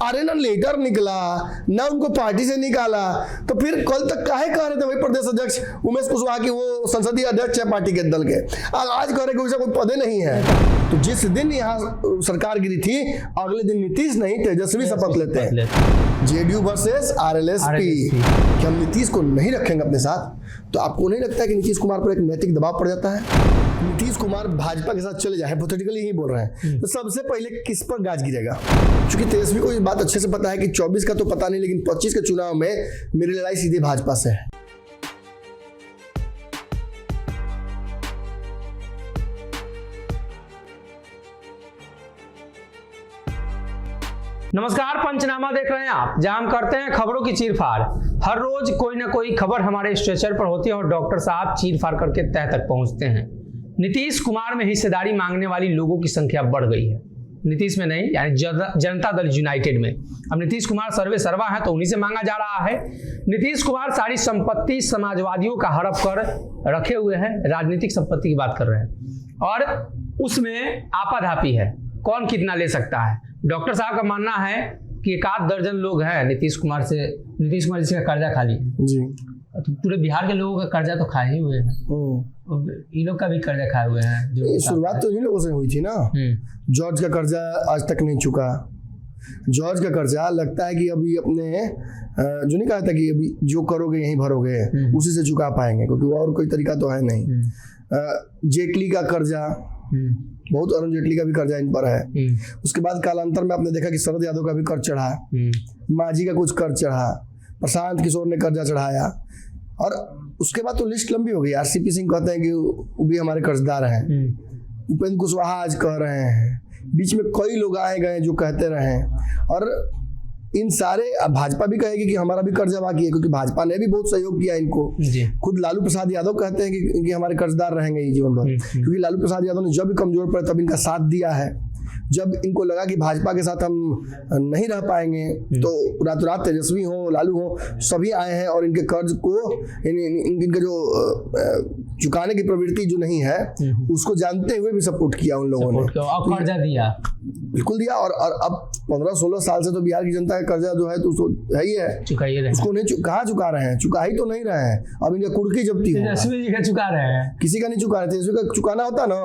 अरे ना लेटर निकला ना उनको पार्टी से निकाला, तो फिर कल तक काहे कह रहे थे वही प्रदेश अध्यक्ष उमेश कुशवाहा की वो संसदीय अध्यक्ष है पार्टी के दल के, आज कह रहे कि वैसा कोई पदे नहीं है। तो जिस दिन यहाँ सरकार गिरी थी अगले दिन नीतीश नहीं तेजस्वी शपथ लेते हैं। जेडीयू वर्सेस आरएलएसपी कि हम नीतीश को नहीं रखेंगे अपने साथ। तो आपको नहीं लगता है कि नीतीश कुमार पर एक नैतिक दबाव पड़ जाता है? नीतीश कुमार भाजपा के साथ चले जाए, हाइपोथेटिकली ही बोल रहे हैं, तो सबसे पहले किस पर गाज गिरेगा? क्योंकि तेजस्वी को ये बात अच्छे से पता है कि 24 का तो पता नहीं, लेकिन 25 के चुनाव में मेरी लड़ाई सीधे भाजपा से है। नमस्कार, पंचनामा देख रहे हैं आप, जहां हम करते हैं खबरों की चीरफाड़। हर रोज कोई ना कोई खबर हमारे स्ट्रेचर पर होती है और डॉक्टर साहब चीरफाड़ करके तह तक पहुंचते हैं। नीतीश कुमार में हिस्सेदारी मांगने वाली लोगों की संख्या बढ़ गई है। नीतीश में नहीं, यानी जनता दल यूनाइटेड में। अब नीतीश कुमार सर्वे सर्वा है तो उन्हीं से मांगा जा रहा है। नीतीश कुमार सारी संपत्ति समाजवादियों का हड़प कर रखे हुए हैं, राजनीतिक संपत्ति की बात कर रहे हैं, और उसमें आपाधापी है, कौन कितना ले सकता है। डॉक्टर साहब का मानना है कि 1 दर्जन लोग हैं नीतीश कुमार जी से कर्जा खा लिए जी। तो पूरे बिहार के लोगों का कर्जा तो खाए ही हुए हैं, इन लोग का भी कर्जा खाए हुए हैं। शुरुआत तो इन लोगों से हुई थी ना। जॉर्ज का कर्जा आज तक नहीं चुका। जॉर्ज का कर्जा लगता है कि अभी अपने जो नहीं कहा था कि अभी जो करोगे यहीं भरोगे, उसी से चुका पाएंगे, क्योंकि और कोई तरीका तो है नहीं। जेटली का कर्जा, बहुत अरुण जेटली का भी कर्जा इन पर है। उसके बाद कालांतर में आपने देखा कि शरद यादव का भी कर्ज चढ़ा, मांझी का कुछ कर्ज चढ़ा, प्रशांत किशोर ने कर्जा चढ़ाया, और उसके बाद तो लिस्ट लंबी हो गई। आरसीपी सिंह कहते हैं कि वो भी हमारे कर्जदार हैं। उपेंद्र कुशवाहा आज कह रहे हैं, बीच में कई लोग आए गए जो कहते रहे, और इन सारे भाजपा भी कहेगी कि हमारा भी कर्जा बाकी है, क्योंकि भाजपा ने भी बहुत सहयोग किया इनको। खुद लालू प्रसाद यादव कहते हैं कि हमारे कर्जदार रहेंगे ये जीवन भर, क्योंकि लालू प्रसाद यादव ने जब भी कमजोर पड़े तब इनका साथ दिया है। जब इनको लगा कि भाजपा के साथ हम नहीं रह पाएंगे तो रातों रात तेजस्वी हो, लालू हो, सभी आए हैं और इनके कर्ज को इनके जो चुकाने की प्रवृत्ति जो नहीं है उसको जानते हुए भी सपोर्ट किया उन लोगों ने, कर्जा दिया, बिल्कुल दिया। और अब 15-16 साल से तो बिहार की जनता का कर्जा जो है तो उसको है ही है, चुकाइए रहे। उसको नहीं कहाँ चुका रहे हैं, चुका ही तो नहीं रहे हैं। अब इनका कुर्की जब्ती हो, तेजस्वी जी का चुका रहे हैं, किसी का नहीं चुका रहे। तेजस्वी का चुकाना होता ना,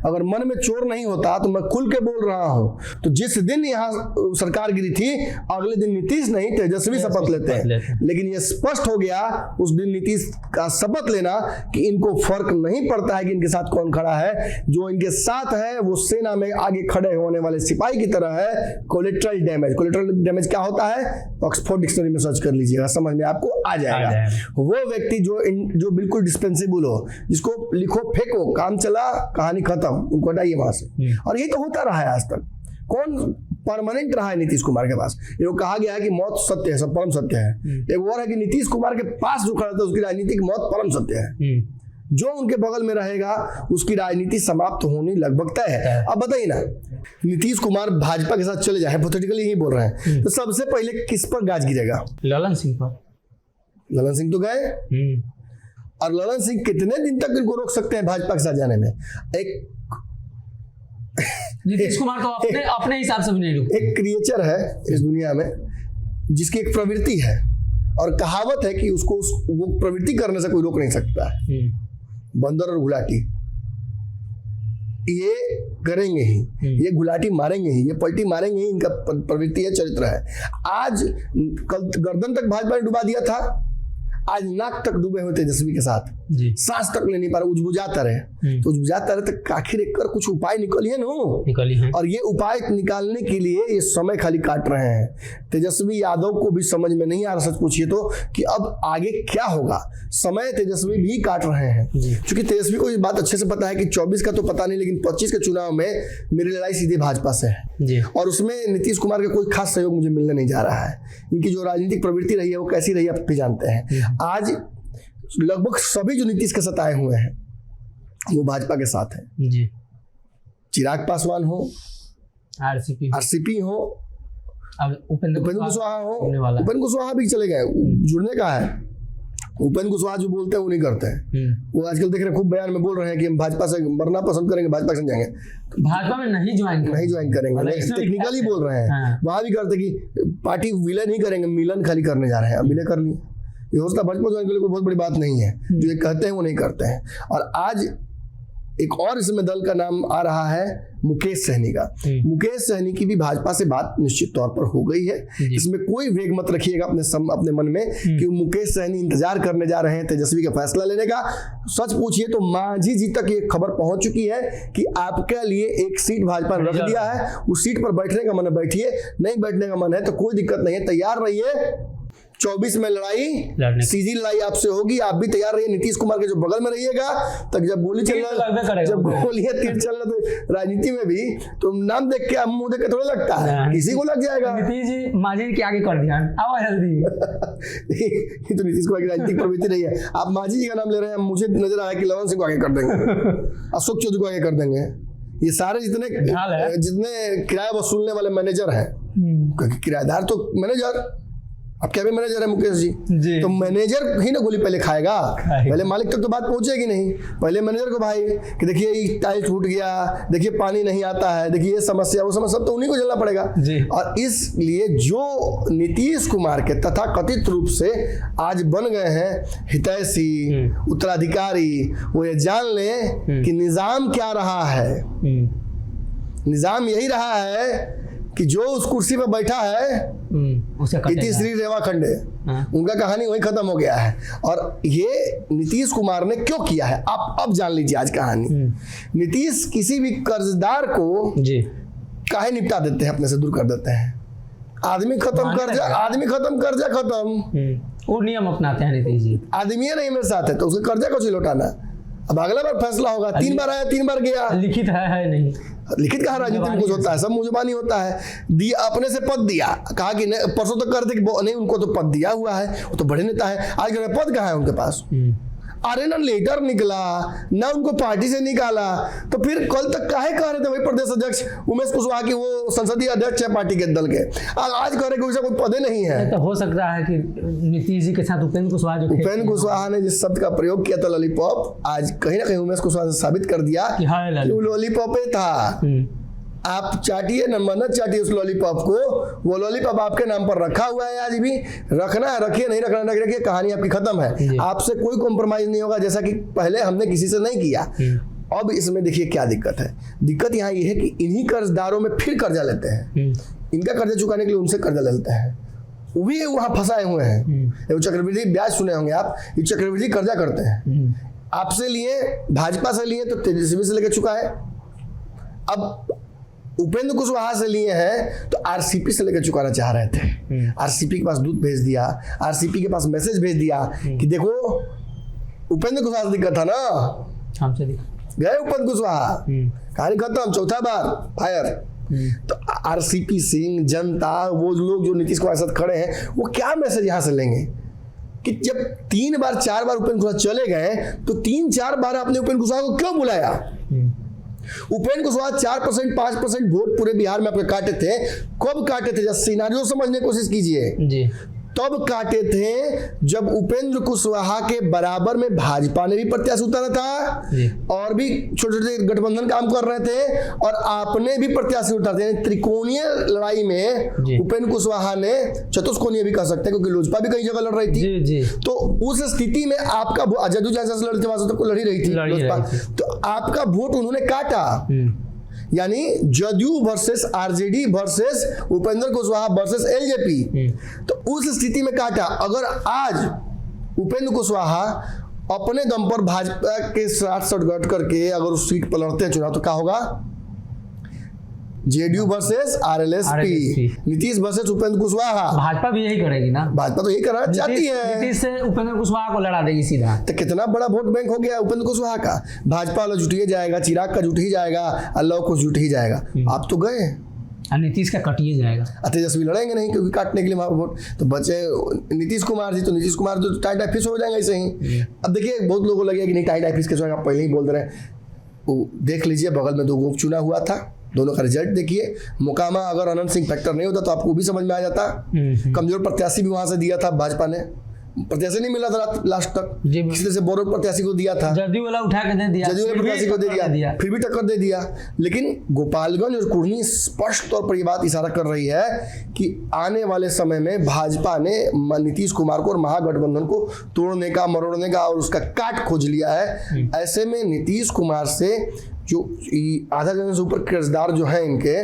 अगर मन में चोर नहीं होता तो मैं खुल के बोल रहा हूँ। तो जिस दिन यहाँ सरकार गिरी थी अगले दिन नीतीश नहीं तेजस्वी शपथ लेते हैं। लेकिन ये स्पष्ट हो गया उस दिन नीतीश का शपथ लेना कि इनको फर्क नहीं पड़ता है कि इनके साथ कौन खड़ा है। जो इनके साथ है वो सेना में आगे खड़े होने वाले सिपाही की तरह है। कोलेटरल डैमेज, कोलेटरल डैमेज क्या होता है? ऑक्सफोर्ड डिक्शनरी में सर्च कर लीजिएगा, समझ में आपको आ जाएगा। वो व्यक्ति जो बिल्कुल डिस्पेंसेबल हो, जिसको लिखो फेंको, काम चला कहानी खत्म, उनको हटाइए वहां से। और ये तो होता रहा है आज तक। कौन परमानेंट रहा है नीतीश कुमार के पास? ये कहा गया है कि मौत सत्य है, सब परम सत्य है। एक और है कि नीतीश कुमार के पास जो खड़ा था उसकी राजनीतिक मौत परम सत्य है। जो उनके बगल में रहेगा उसकी राजनीति समाप्त होनी लगभग तय है। अब बताइए ना, नीतीश कुमार भाजपा के साथ चले जाए, हाइपोथेटिकली ही बोल रहे हैं, तो सबसे पहले किस पर गाज गिरेगा? ललन सिंह पर। ललन सिंह तो गए, और ललन सिंह कितने दिन तक इनको रोक सकते हैं भाजपा के साथ जाने में? एक नीतीश कुमार तो अपने हिसाब से भी नहीं रुकते। एक क्रिएचर है इस दुनिया में जिसकी एक प्रवृत्ति है, और कहावत है कि उसको वो प्रवृत्ति करने से कोई रोक नहीं सकता है। बंदर और गुलाटी ये करेंगे ही, ये गुलाटी मारेंगे ही, ये पलटी मारेंगे ही, इनका प्रवृत्ति है, चरित्र है। आज कल गर्दन तक भाजपा ने डुबा दिया था, आज नाक तक डूबे हुए तेजस्वी के साथ, सांस तक ले नहीं पा रहे, उजबुझाता रहे। तो उजबुझाता रहे तो आखिर एक कर कुछ उपाय निकलिए ना, और ये उपाय निकालने के लिए ये समय खाली काट रहे हैं। तेजस्वी यादव को भी समझ में नहीं आ रहा, सच पूछिए तो, कि अब आगे क्या होगा। समय तेजस्वी भी काट रहे हैं, क्योंकि तेजस्वी को ये बात अच्छे से पता है कि 24 का तो पता नहीं, लेकिन 25 के चुनाव में मेरी लड़ाई सीधे भाजपा से है, और उसमें नीतीश कुमार का कोई खास सहयोग मुझे मिलने नहीं जा रहा है। इनकी जो राजनीतिक प्रवृत्ति रही है वो कैसी रही है आप भी जानते हैं। आज लगभग सभी जो नीतीश के साथ आए हुए हैं वो भाजपा के साथ हैं जी। चिराग पासवान हो, आरसीपी हो, उपेंद्र कुशवाहा हो, उपेंद्र कुशवाहा भी चले गए, जुड़ने का है। उपेंद्र कुशवाहा जो बोलते हैं वो नहीं करते हैं। वो आजकल देख रहे हैं खूब बयान में बोल रहे हैं कि हम भाजपा से मरना पसंद करेंगे, भाजपा से जाएंगे, भाजपा में नहीं ज्वाइन करेंगे। टेक्निकली बोल रहे हैं, वहां भी करते कि पार्टी विलय नहीं करेंगे, मिलन खाली करने जा रहे हैं। अब विलय कर लिए, ये होता भाजपा ज्वाइन करने को बहुत बड़ी बात नहीं है। जो ये कहते हैं वो नहीं करते हैं। और आज एक और इसमें दल का नाम आ रहा है मुकेश सहनी का। मुकेश सहनी की भी भाजपा से बात निश्चित तौर पर हो गई है। इसमें कोई वेग मत रखिएगा अपने मन में कि मुकेश सहनी इंतजार करने जा रहे हैं तेजस्वी का फैसला लेने का। सच पूछिए तो मांझी जी तक ये खबर पहुंच चुकी है कि आपके लिए एक सीट भाजपा ने रख दिया है, उस सीट पर बैठने का मन है बैठिए, नहीं बैठने का मन है तो कोई दिक्कत नहीं है, तैयार रहिए। 24 में लड़ाई सीधी लड़ाई आपसे होगी, आप भी तैयार रहिए। नीतीश कुमार के जो बगल में रहिएगा तक जब गोली चलना, जब गोलियां तीर चलना, तो राजनीति में भी तो नाम देख के मुंह देख के थोड़ा लगता है, किसी को लग जाएगा। नीतीश जी मांझी के आगे कर दिया, आओ जल्दी। ये तो नीतीश कुमार की राजनीतिक प्रवृत्ति नहीं है। आप मांझी जी का नाम ले रहे हैं, मुझे नजर आया कि लवन सिंह को आगे कर देंगे, अशोक चौधरी को आगे कर देंगे। ये सारे जितने किराया वसूलने वाले मैनेजर हैं, किराएदार तो मैनेजर, अब क्या भी मैनेजर है मुकेश जी, तो मैनेजर ही ना गोली पहले खाएगा, पहले मालिक तक तो बात पहुंचेगी नहीं। पहले मैनेजर को भाई कि देखिए ये टाइल टूट गया, देखिए पानी नहीं आता है, देखिए ये समस्या वो समस्या, सब तो उन्हीं को झेलना पड़ेगा। और इसलिए जो नीतीश कुमार के तथाकथित रूप से आज बन गए हैं हितैषी उत्तराधिकारी, वो ये जान लें कि निजाम क्या रहा है। निजाम यही रहा है कि जो उस कुर्सी पर बैठा है इति श्री रेवा खंडे, उनका कहानी वही खत्म हो गया है। और ये नीतीश कुमार ने क्यों किया है आप अब जान लीजिए आज कहानी। नीतीश किसी भी कर्जदार को काहे निपटा देते हैं, अपने से दूर कर देते हैं। आदमी खत्म कर्जा खत्म, वो नियम अपनाते हैं नीतीश जी। आदमी नहीं मेरे साथ है तो उसका कर्जा को लौटाना, अब अगला बार फैसला होगा। 3 बार आया 3 बार गया, लिखित है नहीं, लिखित कहा राजनीति में कुछ होता है, सब मुजबानी होता है। दिया अपने से पद दिया, कहा कि परसों तक कर दे कि नहीं उनको तो पद दिया हुआ है, वो तो बड़े नेता है। आज पद कहाँ है उनके पास? अरे ना लेटर निकला ना उनको पार्टी से निकाला, तो फिर कल तक काहे कह रहे थे वही प्रदेश अध्यक्ष उमेश कुशवाहा की, वो संसदीय अध्यक्ष है पार्टी के दल के, आज कह रहे कि कोई पदे नहीं है। तो हो सकता है कि नीतीश जी के साथ उपेंद्र कुशवाहा ने जिस शब्द का प्रयोग किया था लॉलीपॉप, आज कहीं ना कहीं उमेश कुशवाहा ने साबित कर दिया कि वो लॉलीपॉप था। आप चाटिए न मन्नत चाटिए उस लॉलीपॉप को, वो लॉलीपॉप आपके नाम पर रखा हुआ है, आज भी रखना है रखिए, नहीं रखना नहीं रखिए, कहानी आपकी खत्म है। आपसे कोई कॉम्प्रोमाइज नहीं होगा, जैसा कि पहले हमने किसी से नहीं किया। अब इसमें देखिए क्या दिक्कत है। दिक्कत यहाँ ये है कि इन्हीं कर्जदारों में फिर कर्जा लेते हैं, इनका कर्जा चुकाने के लिए उनसे कर्जा लेते हैं, वो भी वहां फंसाए हुए हैं। चक्रवृद्धि ब्याज सुने होंगे आप, ये चक्रवृद्धि कर्जा करते हैं। आपसे लिए, भाजपा से लिए तो तेजस्वी से लेकर चुका है, अब उपेंद्र कुशवाहा से लिए हैं तो आरसीपी से लेकर चुकाना चाह रहे थे। आरसीपी के पास दूध भेज दिया, आरसीपी के पास मैसेज भेज दिया कि देखो उपेंद्र कुशवाहा से दिक्कत था ना, हमसे गए उपेंद्र कुशवाहा, कहानी खत्म, चौथा बार फायर। तो आरसीपी सिंह, जनता, वो लोग जो नीतीश कुमार के साथ खड़े हैं, वो क्या मैसेज यहाँ से लेंगे कि जब 3 बार 4 बार उपेंद्र कुशवाहा चले गए तो 3-4 बार आपने उपेंद्र कुशवाहा को क्यों बुलाया? उपेंद्र कुशवाहा 4% 5% वोट पूरे बिहार में आपके काटे थे। कब काटे थे? जब सिनारियो समझने की कोशिश कीजिए, तब काटे थे जब उपेंद्र कुशवाहा के बराबर में भाजपा ने भी प्रत्याशी उतारा था और भी छोटे छोटे गठबंधन काम कर रहे थे, और आपने भी प्रत्याशी उतारे थे। त्रिकोणीय लड़ाई में उपेंद्र कुशवाहा ने, चतुष्कोणीय भी कह सकते हैं क्योंकि लोजपा भी कई जगह लड़ रही थी, तो उस स्थिति में आपका जदयू जैसा लड़ते तक लड़ी रही थी लोजपा, तो आपका वोट उन्होंने काटा। यानी JDU versus RJD versus Upendra Kushwaha versus LJP, तो उस स्थिति में काटा। अगर आज उपेंद्र कुशवाहा अपने दम पर भाजपा के साथ सटगट करके अगर उस सीट पर लड़ते हैं चुनाव, तो क्या होगा? JDU versus RLSP, Nitish versus Upendra Kushwaha. Bhajpa भी यही करेगी ना, भाजपा तो यही करना चाहती है, नीतीश से उपेंद्र कुशवाहा को लड़ा देगी सीधा। तो कितना बड़ा वोट बैंक हो गया उपेंद्र कुशवाहा का। भाजपा वाला जुट ही जाएगा, चिराग का जुट ही जाएगा, अल्लाह को जुट ही जाएगा। आप तो गए, नीतीश का कट ही जाएगा। तेजस्वी लड़ेंगे नहीं क्योंकि काटने के लिए वहां वोट तो बचे नीतीश कुमार जी, तो नीतीश कुमार तो टाइट ऑफिस हो जाएंगे ऐसे ही। अब देखिए बहुत लोगों को लगेगा कि नहीं टाइट ऑफिस के आप पहले ही बोल रहे हैं। देख लीजिए बगल में 2 ग्रुप चुना हुआ था, दोनों का रिजल्ट देखिए। मोकामा अगर अनंत सिंह फैक्टर नहीं होता तो आपको भी समझ में आ जाता। कमजोर प्रत्याशी भी वहां से दिया था भाजपा ने, प्रत्याशी नहीं मिला था लास्ट तक, जी। किसी तरह से बोरो प्रत्याशी को दिया था, जदयू वाला उठा के दे दिया, जदयू ने प्रत्याशी को दे दिया, फिर भी टक्कर दे दिया। लेकिन गोपालगंज और कुढ़नी स्पष्ट तौर पर ये बात इशारा कर रही है कि आने वाले समय में भाजपा ने नीतीश कुमार को और महागठबंधन को तोड़ने का, मरोड़ने का और उसका काट खोज लिया है। ऐसे में नीतीश कुमार से जो आधा दर्जन से ऊपर कर्जदार जो हैं इनके,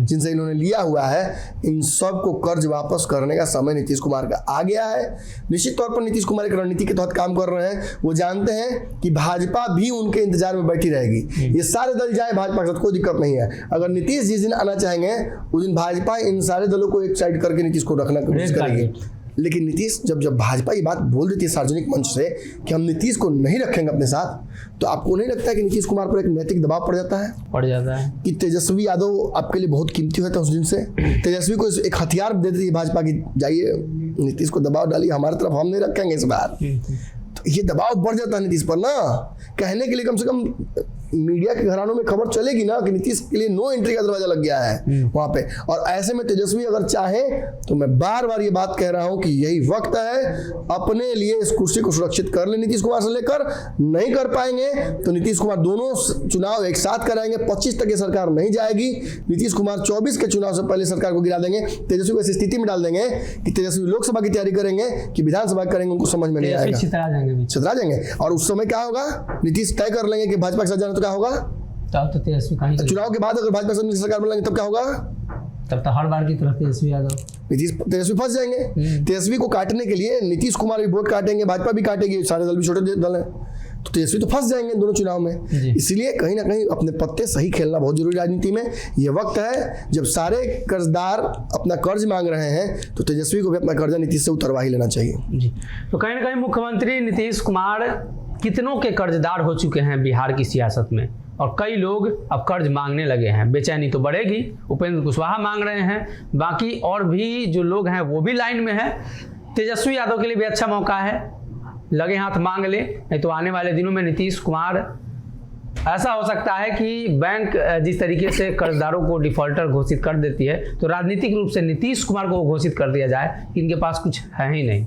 जिनसे इन्होंने लिया हुआ है, इन सब को कर्ज वापस करने का समय नीतीश कुमार का आ गया है। निश्चित तौर पर नीतीश कुमार एक रणनीति के तहत काम कर रहे हैं। वो जानते हैं कि भाजपा भी उनके इंतजार में बैठी रहेगी। ये सारे दल जाए भाजपा के साथ, कोई दिक्कत नहीं है। अगर नीतीश जिस दिन आना चाहेंगे उस दिन भाजपा इन सारे दलों को एक साइड करके नीतीश को रखना की कोशिश करेगी। लेकिन नीतीश जब भाजपा ये बात बोल देती है सार्वजनिक मंच से कि हम नीतीश को नहीं रखेंगे अपने साथ, तो आपको नहीं लगता है कि नीतीश कुमार पर एक नैतिक दबाव पड़ जाता है कि तेजस्वी यादव आपके लिए बहुत कीमती होता है। उस दिन से तेजस्वी को एक हथियार दे देती है भाजपा की, जाइए नीतीश को दबाव डालिए हमारी तरफ, हम नहीं रखेंगे इस बार। तो ये दबाव बढ़ जाता है नीतीश पर ना, कहने के लिए कम से कम मीडिया के घरानों में खबर चलेगी ना कि नीतीश के लिए नो एंट्री का दरवाजा लग गया है वहां पे। और ऐसे में तेजस्वी अगर चाहे तो मैं बार बार ये बात कह रहा हूं कि यही वक्त है अपने लिए इस कुर्सी को सुरक्षित कर ले नीतीश कुमार से लेकर। नहीं कर पाएंगे तो नीतीश कुमार दोनों चुनाव एक साथ कराएंगे, 25 तक ये सरकार नहीं जाएगी। नीतीश कुमार 24 के चुनाव से पहले सरकार को गिरा देंगे, तेजस्वी को ऐसी स्थिति में डाल देंगे कि तेजस्वी लोकसभा की तैयारी करेंगे कि विधानसभा करेंगे, उनको समझ में नहीं आएगा, छितरा जाएंगे। और उस समय क्या होगा, नीतीश तय कर लेंगे कि भाजपा के साथ जाना, तो क्या होगा, तब तो तेजस्वी कहीं चुनाव के बाद अगर भाजपा से सरकार बनाएंगे तब क्या होगा, तब तो हर बार की तरह तेजस्वी यादव, तेजस्वी फंस जाएंगे। तेजस्वी को काटने के लिए नीतीश कुमार भी वोट काटेंगे, भाजपा भी काटेगी, सारे दल भी छोटे दल हैं, तो तेजस्वी तो फंस जाएंगे दोनों चुनाव में। इसलिए कहीं ना कहीं अपने पत्ते सही खेलना बहुत जरूरी राजनीति में। ये वक्त है जब सारे कर्जदार अपना कर्ज मांग रहे हैं तो तेजस्वी को भी अपना कर्जा नीतीश से उतरवा ही लेना चाहिए जी। तो कहीं ना कहीं मुख्यमंत्री नीतीश कुमार कितनों के कर्जदार हो चुके हैं बिहार की सियासत में, और कई लोग अब कर्ज मांगने लगे हैं। बेचैनी तो बढ़ेगी, उपेंद्र कुशवाहा मांग रहे हैं, बाकी और भी जो लोग हैं वो भी लाइन में है। तेजस्वी यादव के लिए भी अच्छा मौका है, लगे हाथ मांग ले, नहीं तो आने वाले दिनों में नीतीश कुमार, ऐसा हो सकता है कि बैंक जिस तरीके से कर्जदारों को डिफॉल्टर घोषित कर देती है, तो राजनीतिक रूप से नीतीश कुमार को घोषित कर दिया जाए कि इनके पास कुछ है ही नहीं।